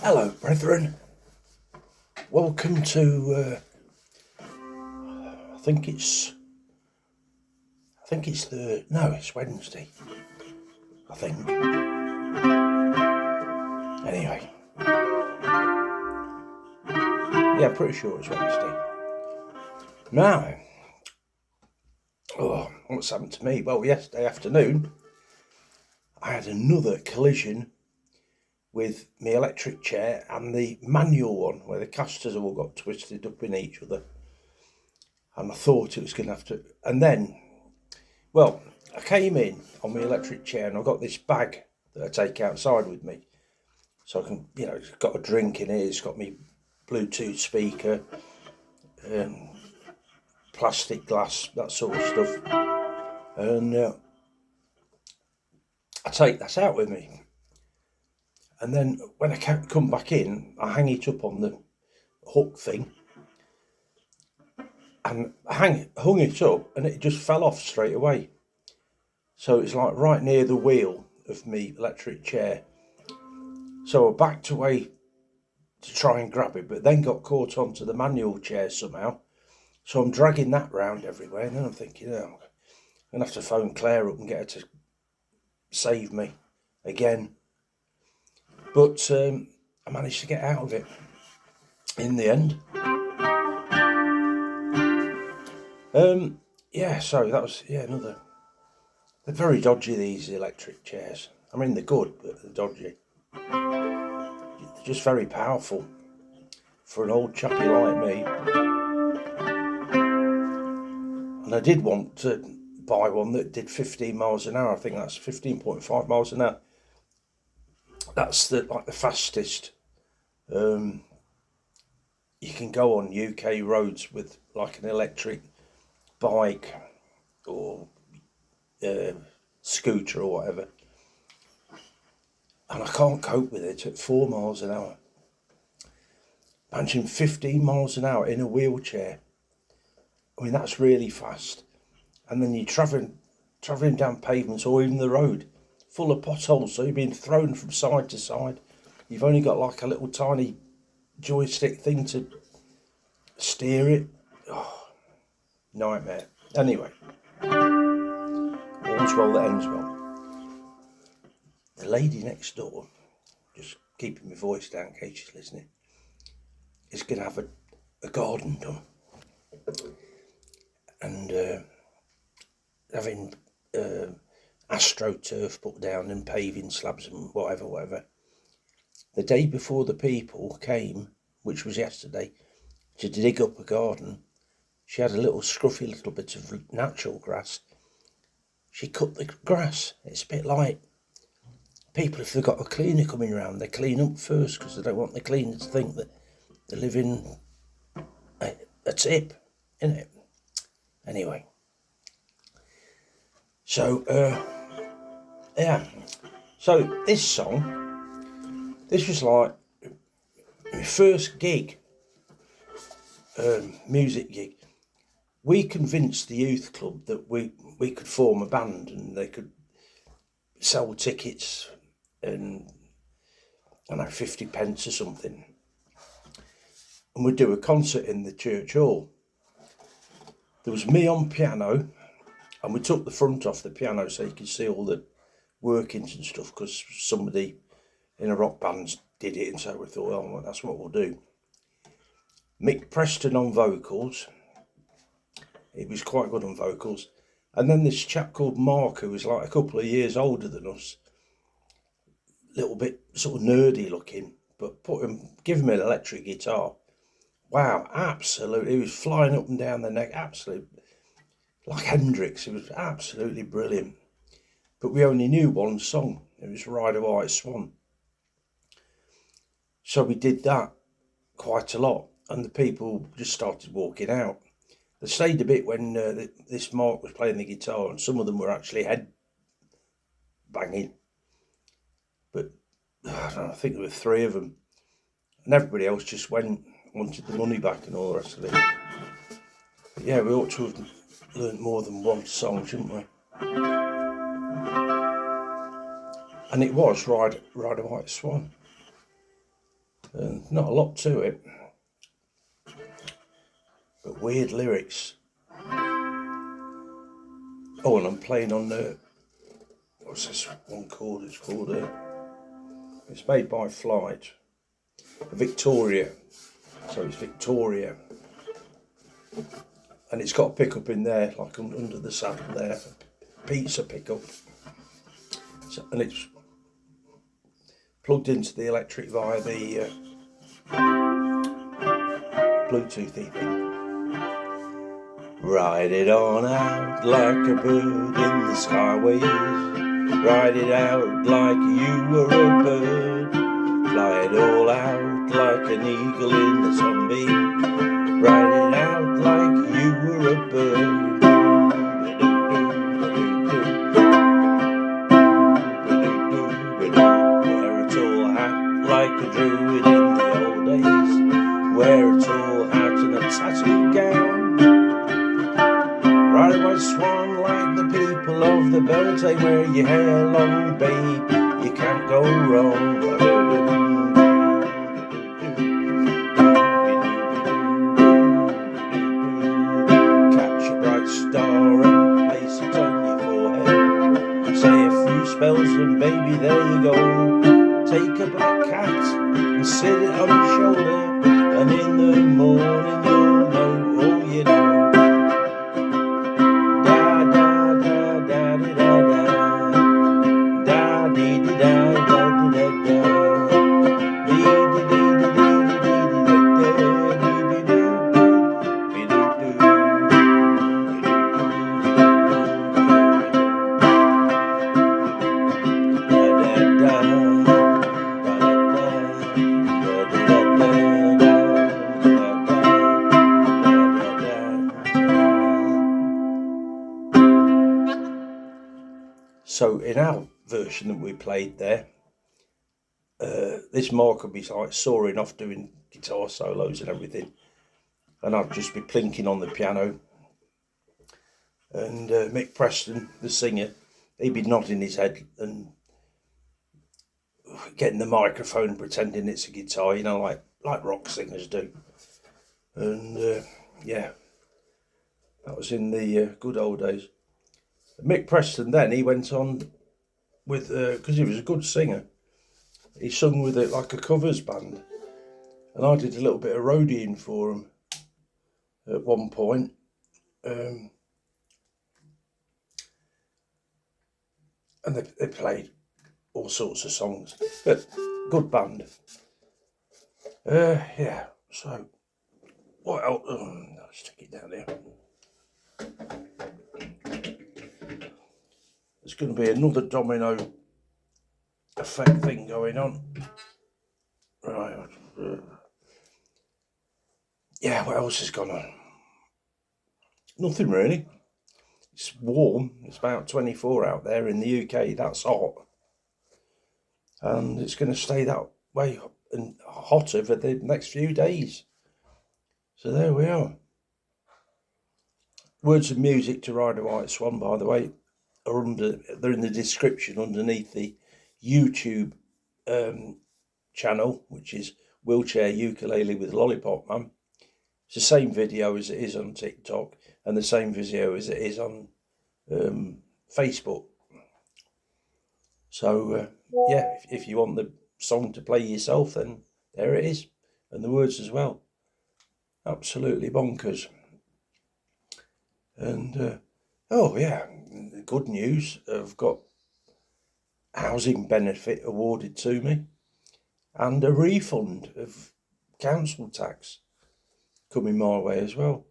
Hello, brethren. Welcome to. I think it's it's Wednesday. I think. Anyway, yeah, I'm pretty sure it's Wednesday. Now, what's happened to me? Well, yesterday afternoon, I had another collision with my electric chair and the manual one, where the casters all got twisted up in each other. And I thought it was going to have to. And then, well, I came in on my electric chair and I've got this bag that I take outside with me. So I can, it's got a drink in it, it's got me Bluetooth speaker, plastic glass, that sort of stuff. And I take that out with me. And then when I come back in, I hang it up on the hook thing. And I hung it up and it just fell off straight away. So it's like right near the wheel of my electric chair. So I backed away to try and grab it, but then got caught onto the manual chair somehow. So I'm dragging that round everywhere, and then I'm thinking, I'm going to have to phone Claire up and get her to save me again. But I managed to get out of it in the end. So that was, another. They're very dodgy, these electric chairs. I mean, they're good, but they're dodgy. They're just very powerful for an old chappie like me. And I did want to buy one that did 15 miles an hour. I think that's 15.5 miles an hour. That's the fastest you can go on UK roads with like an electric bike or scooter or whatever. And I can't cope with it at 4 miles an hour. Imagine 15 miles an hour in a wheelchair. I mean, that's really fast. And then you're travelling down pavements or even the road full of potholes, so you're being thrown from side to side. You've only got like a little tiny joystick thing to steer it. Oh, nightmare. Anyway, all's well that ends well. The lady next door, just keeping my voice down in case she's listening, is going to have a garden done. And having astroturf put down and paving slabs and whatever. The day before the people came, which was yesterday, to dig up a garden, she had a little scruffy little bit of natural grass. She cut the grass. It's a bit like people, if they've got a cleaner coming around, they clean up first because they don't want the cleaner to think that they're living a tip, innit? Anyway. So, So this song, this was like my first gig, music gig. We convinced the youth club that we could form a band and they could sell tickets and, 50 pence or something. And we'd do a concert in the church hall. There was me on piano, and we took the front off the piano so you could see all the workings and stuff, because somebody in a rock band did it, and so we thought, well, that's what we'll do. Mick Preston on vocals. He was quite good on vocals. And then this chap called Mark, who was like a couple of years older than us, little bit sort of nerdy looking, but give him an electric guitar. Wow, absolutely. He was flying up and down the neck, absolutely. Like Hendrix, it was absolutely brilliant. But we only knew one song. It was Ride a White Swan. So we did that quite a lot, and the people just started walking out. They stayed a bit when this Mark was playing the guitar, and some of them were actually head banging. But I think there were 3 of them. And everybody else just wanted the money back and all the rest of it. But yeah, we ought to have learnt more than one song, shouldn't we? And it was Ride a White Swan. And not a lot to it, but weird lyrics. Oh, and I'm playing on the, what's this one called? It's made by Flight, Victoria. So it's Victoria, and it's got a pickup in there, like under the saddle there, pizza pickup. So, and it's plugged into the electric via the Bluetoothy thing. Ride it on out like a bird in the skyways. Ride it out like you were a bird. Fly it all out like an eagle in the sunbeam. Ride it out like you were a bird. Wear a tall hat like a druid in the old days. Wear a tall hat and a tattooed gown. Ride a white swan like the people of the Beltane. Wear your hair long, babe, you can't go wrong. Catch a bright star and place it on your forehead. Say a few spells and baby, there you go. Take a black cat and sit it on your shoulder, and in the morning you'll know all you know. So in our version that we played there, this Mark would be like soaring off doing guitar solos and everything, and I'd just be plinking on the piano, and Mick Preston, the singer, he'd be nodding his head and getting the microphone and pretending it's a guitar, you know, like rock singers do. And yeah, that was in the good old days. Mick Preston then, he went on with, because he was a good singer, he sung with it like a covers band, and I did a little bit of roadieing for him at one point. And they played all sorts of songs, but good band. Yeah, so what else? I'll stick it down there. There's going to be another domino effect thing going on. Right. Yeah, what else has gone on? Nothing really. It's warm. It's about 24 out there in the UK. That's hot. And it's going to stay that way and hotter for the next few days. So there we are. Words and music to Ride a White Swan, by the way, they're in the description underneath the YouTube channel, which is Wheelchair Ukulele with Lollipopman. It's the same video as it is on TikTok, and the same video as it is on Facebook. So yeah, if you want the song to play yourself, then there it is, and the words as well. Absolutely bonkers. And oh yeah, good news, I've got housing benefit awarded to me and a refund of council tax coming my way as well,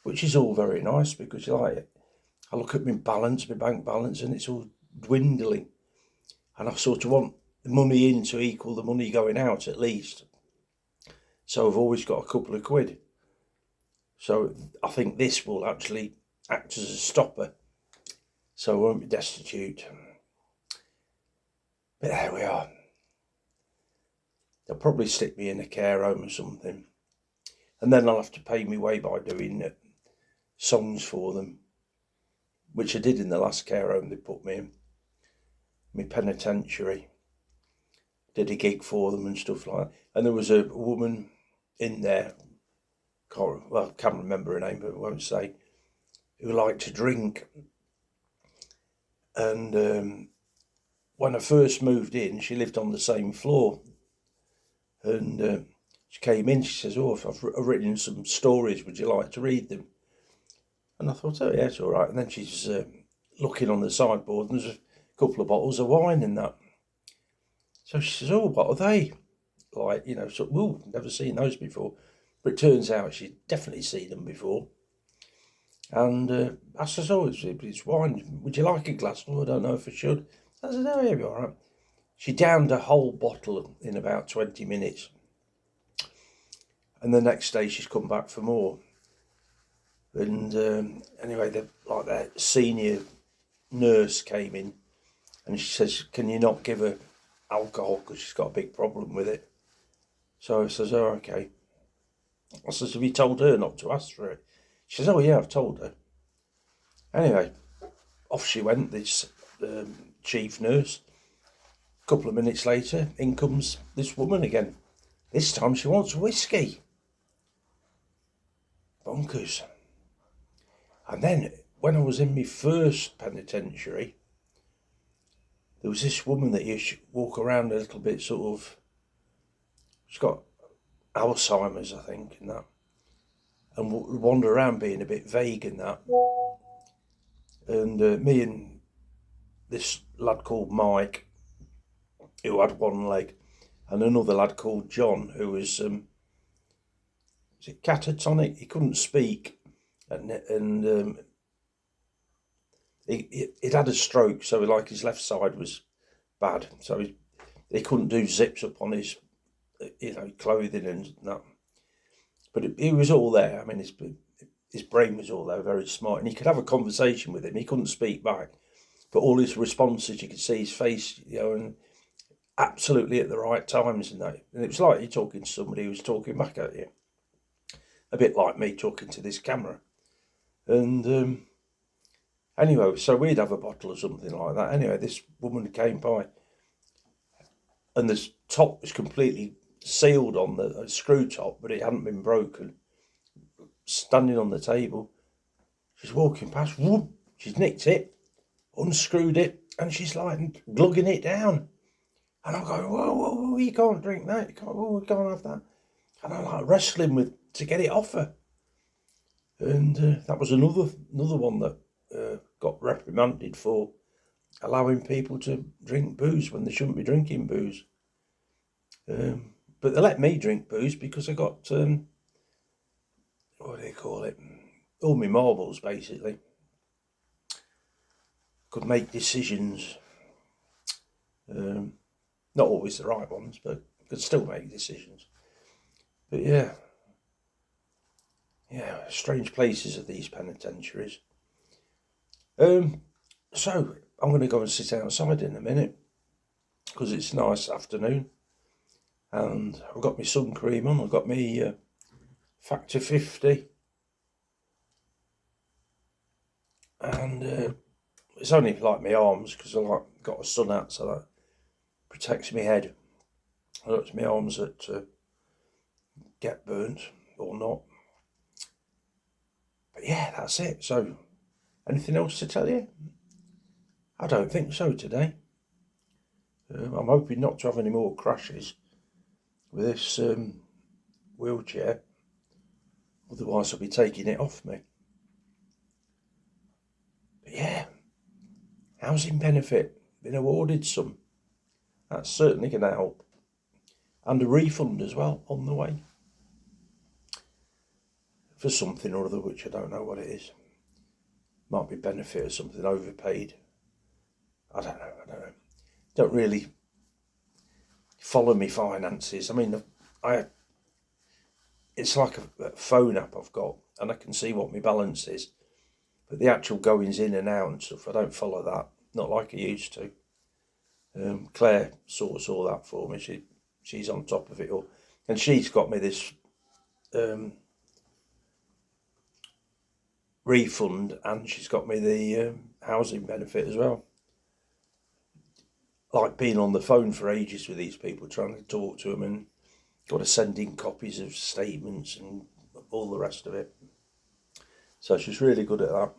which is all very nice, because I look at my balance, my bank balance, and it's all dwindling, and I sort of want the money in to equal the money going out at least. So I've always got a couple of quid. So I think this will actually act as a stopper, so I won't be destitute. But there we are. They'll probably stick me in a care home or something, and then I'll have to pay me way by doing songs for them, which I did in the last care home they put me in, my penitentiary. did a gig for them and stuff like that. And there was a woman in there, can't remember her name, but I won't say, who liked to drink. And when I first moved in, she lived on the same floor. And she came in, she says, "Oh, I've written some stories, would you like to read them?" And I thought, "Oh, yeah, it's all right." And then she's looking on the sideboard, and there's a couple of bottles of wine in that. So she says, "Oh, what are they?" Like, so, never seen those before. But it turns out she'd definitely seen them before. And I says, "Oh, it's wine. Would you like a glass?" "Oh, I don't know if I should." I said, "Oh, yeah, be all right." She downed a whole bottle in about 20 minutes. And the next day she's come back for more. And anyway, their senior nurse came in and she says, "Can you not give her alcohol because she's got a big problem with it?" So I says, "Oh, okay." I says, "Have you told her not to ask for it?" She says, "Oh, yeah, I've told her." Anyway, off she went, this chief nurse. A couple of minutes later, in comes this woman again. This time she wants whiskey. Bonkers. And then, when I was in my first penitentiary, there was this woman that used to walk around a little bit sort of, she's got Alzheimer's, I think, and that, and wander around being a bit vague and that. And me and this lad called Mike, who had one leg, and another lad called John, who was it catatonic? He couldn't speak, and he'd had a stroke, so like his left side was bad, so he couldn't do zips up on his clothing and that. But he was all there. I mean, his brain was all there, very smart, and he could have a conversation with him. He couldn't speak back, but all his responses, you could see his face, and absolutely at the right times and that. And it was like you're talking to somebody who's talking back at you, a bit like me talking to this camera. And anyway, so we'd have a bottle or something like that. Anyway, this woman came by, and the top was completely sealed on the screw top, but it hadn't been broken. Standing on the table, she's walking past, whoop, she's nicked it, unscrewed it, and she's like glugging it down. And I go, whoa, you can't drink that, we can't have that. And I'm like wrestling to get it off her. And that was another one that got reprimanded for allowing people to drink booze when they shouldn't be drinking booze. But they let me drink booze because I got, what do they call it? All my marbles, basically. Could make decisions. Not always the right ones, but could still make decisions. But yeah, strange places are these penitentiaries. So I'm going to go and sit outside in a minute because it's a nice afternoon, and I've got my sun cream on. I've got my Factor 50, and it's only like my arms because I got a sun hat, so that protects my head. It's my arms that get burnt or not. But yeah, that's it. So, anything else to tell you? I don't think so today. I'm hoping not to have any more crashes with this wheelchair. Otherwise, I'll be taking it off me. But yeah, housing benefit, been awarded some. That's certainly going to help. And a refund as well on the way. For something or other, which I don't know what it is. Might be benefit or something, overpaid. I don't know. Don't really follow me finances. I mean, it's like a phone app I've got, and I can see what my balance is. But the actual goings in and out and stuff, I don't follow that. Not like I used to. Claire sorts all that for me. She's on top of it all, and she's got me this refund, and she's got me the housing benefit as well. like being on the phone for ages with these people, trying to talk to them, and got to send in copies of statements and all the rest of it. So she's really good at that.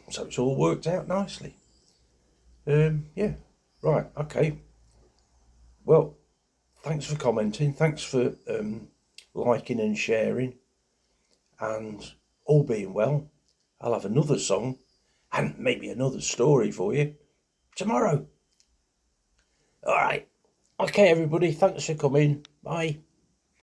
So it's all worked out nicely. Yeah, right, okay. Well, thanks for commenting. Thanks for liking and sharing. And all being well, I'll have another song and maybe another story for you tomorrow. All right. Okay, everybody. Thanks for coming. Bye.